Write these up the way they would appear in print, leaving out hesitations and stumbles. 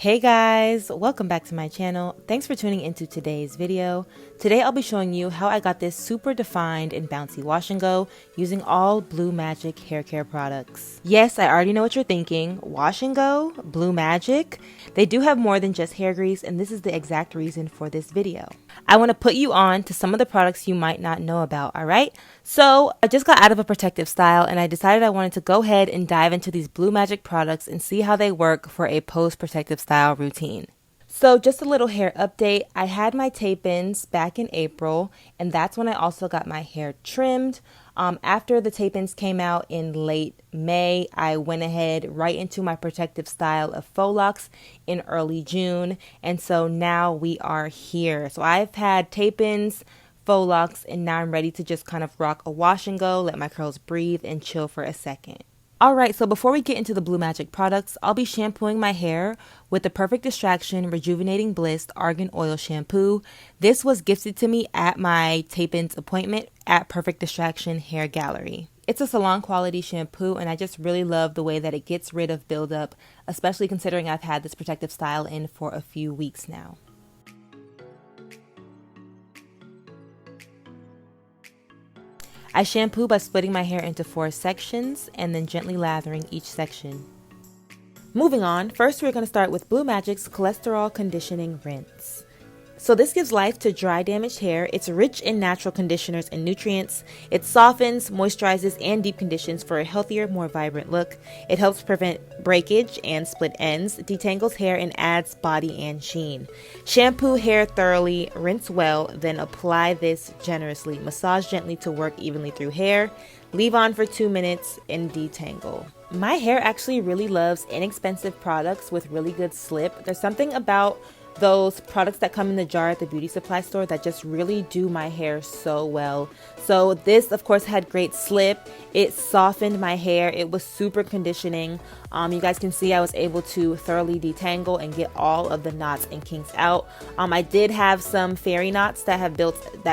Hey guys, welcome back to my channel. Thanks for tuning into today's video. Today I'll be showing you how I got this super defined and bouncy wash and go using all Blue Magic hair care products. Yes, I already know what you're thinking. Wash and go? Blue Magic? They do have more than just hair grease, and this is the exact reason for this video. I want to put you on to some of the products you might not know about, alright? So I just got out of a protective style and I decided I wanted to go ahead and dive into these Blue Magic products and see how they work for a post-protective style routine. So just a little hair update. I had my tape-ins back in April, and that's when I also got my hair trimmed. After the tape-ins came out in late May, I went ahead right into my protective style of faux locks in early June, and so now we are here. So I've had tape-ins, faux locks, and now I'm ready to just kind of rock a wash and go, let my curls breathe, and chill for a second. Alright, so before we get into the Blue Magic products, I'll be shampooing my hair with the Perfect Distraction Rejuvenating Bliss Argan Oil Shampoo. This was gifted to me at my tape-ins appointment at Perfect Distraction Hair Gallery. It's a salon quality shampoo, and I just really love the way that it gets rid of buildup, especially considering I've had this protective style in for a few weeks now. I shampoo by splitting my hair into 4 sections and then gently lathering each section. Moving on, first we're going to start with Blue Magic's Cholesterol Conditioning Rinse. So this gives life to dry, damaged hair. It's rich in natural conditioners and nutrients. It softens, moisturizes, and deep conditions for a healthier, more vibrant look. It helps prevent breakage and split ends, detangles hair, and adds body and sheen. Shampoo hair thoroughly, rinse well, then apply this generously. Massage gently to work evenly through hair. Leave on for 2 minutes and detangle. My hair actually really loves inexpensive products with really good slip. There's something about those products that come in the jar at the beauty supply store that just really do my hair so well. So this of course had great slip. It softened my hair. It was super conditioning. You guys can see I was able to thoroughly detangle and get all of the knots and kinks out. I did have some fairy knots that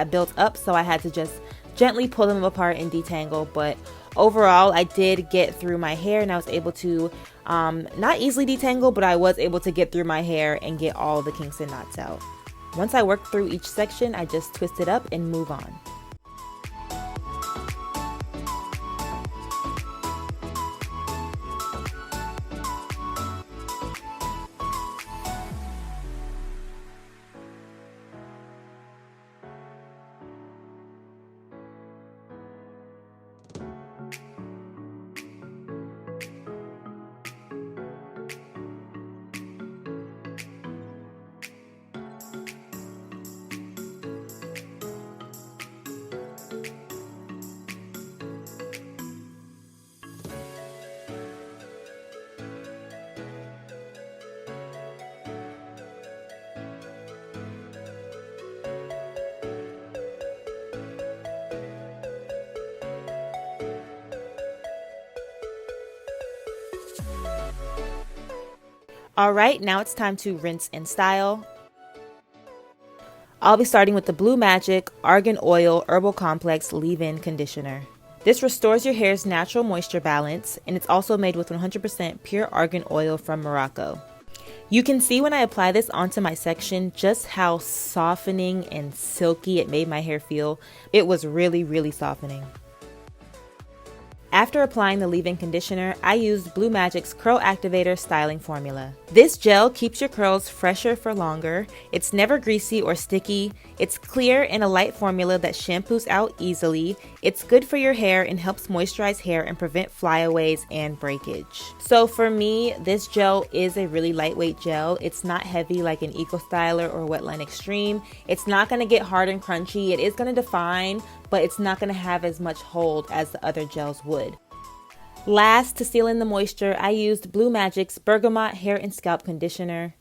built up, so I had to just gently pull them apart and detangle, but overall I did get through my hair and I was able to not easily detangle, but I was able to get through my hair and get all the kinks and knots out. Once I worked through each section, I just twist it up and move on. Alright, now it's time to rinse and style. I'll be starting with the Blue Magic Argan Oil Herbal Complex Leave-In Conditioner. This restores your hair's natural moisture balance, and it's also made with 100% pure argan oil from Morocco. You can see when I apply this onto my section just how softening and silky it made my hair feel. It was really, really softening. After applying the leave-in conditioner, I used Blue Magic's Curl Activator styling formula. This gel keeps your curls fresher for longer. It's never greasy or sticky. It's clear and a light formula that shampoos out easily. It's good for your hair and helps moisturize hair and prevent flyaways and breakage. So for me, this gel is a really lightweight gel. It's not heavy like an Eco Styler or Wetline Extreme. It's not going to get hard and crunchy. It is going to define, but it's not going to have as much hold as the other gels would. Last, to seal in the moisture, I used Blue Magic's Bergamot Hair and Scalp Conditioner.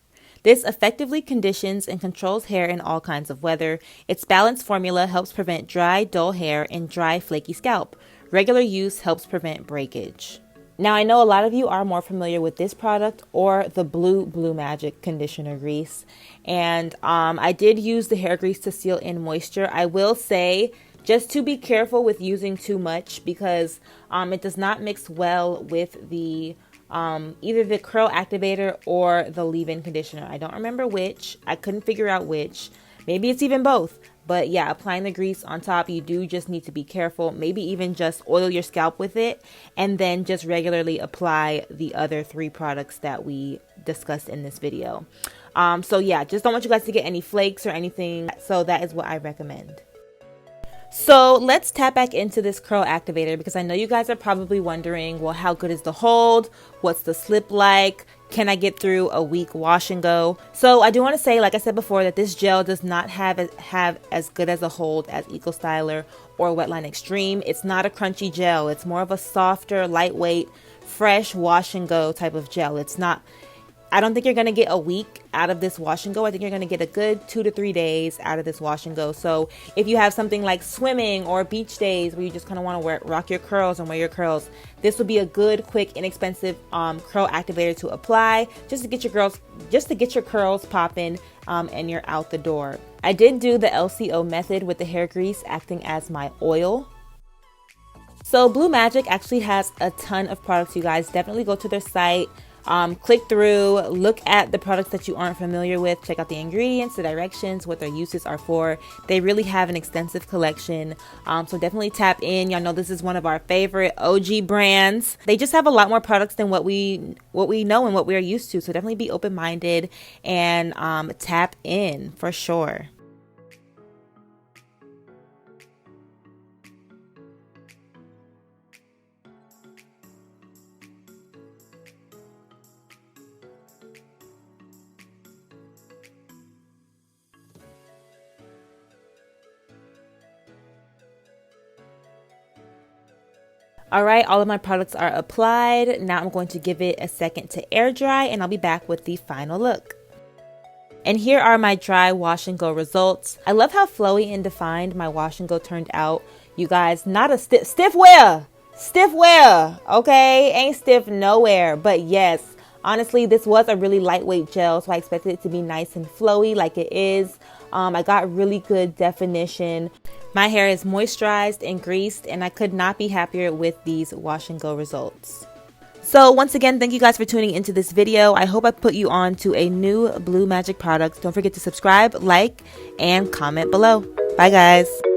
This effectively conditions and controls hair in all kinds of weather. Its balanced formula helps prevent dry, dull hair and dry, flaky scalp. Regular use helps prevent breakage. Now I know a lot of you are more familiar with this product or the Blue Magic conditioner grease, and I did use the hair grease to seal in moisture. I will say just to be careful with using too much because it does not mix well with the either the curl activator or the leave-in conditioner. I don't remember which. I couldn't figure out which. Maybe it's even both. But yeah, applying the grease on top, you do just need to be careful. Maybe even just oil your scalp with it and then just regularly apply the other 3 products that we discussed in this video. So yeah, just don't want you guys to get any flakes or anything. So that is what I recommend. So let's tap back into this curl activator because I know you guys are probably wondering, well, how good is the hold? What's the slip like? Can I get through a week wash and go? So I do want to say, like I said before, that this gel does not have as good as a hold as Eco Styler or Wetline Extreme. It's not a crunchy gel. It's more of a softer, lightweight, fresh wash and go type of gel. It's not, I don't think you're going to get a week out of this wash and go. I think you're going to get a good 2 to 3 days out of this wash and go. So if you have something like swimming or beach days where you just kind of want to rock your curls and wear your curls, this would be a good, quick, inexpensive curl activator to apply just to get your curls popping and you're out the door. I did do the LCO method with the hair grease acting as my oil. So Blue Magic actually has a ton of products, you guys. Definitely go to their site. Click through, look at the products that you aren't familiar with, check out the ingredients, the directions, what their uses are for. They really have an extensive collection, so definitely tap in. Y'all know this is one of our favorite OG brands. They just have a lot more products than what we know and what we are used to, so definitely be open-minded and tap in for sure. All right, all of my products are applied. Now I'm going to give it a second to air dry and I'll be back with the final look. And here are my dry wash and go results. I love how flowy and defined my wash and go turned out. You guys, not a stiff wear, okay? Ain't stiff nowhere, but yes, honestly, this was a really lightweight gel, so I expected it to be nice and flowy like it is. I got really good definition. My hair is moisturized and greased, and I could not be happier with these wash and go results. So once again, thank you guys for tuning into this video. I hope I put you on to a new Blue Magic product. Don't forget to subscribe, like, and comment below. Bye guys.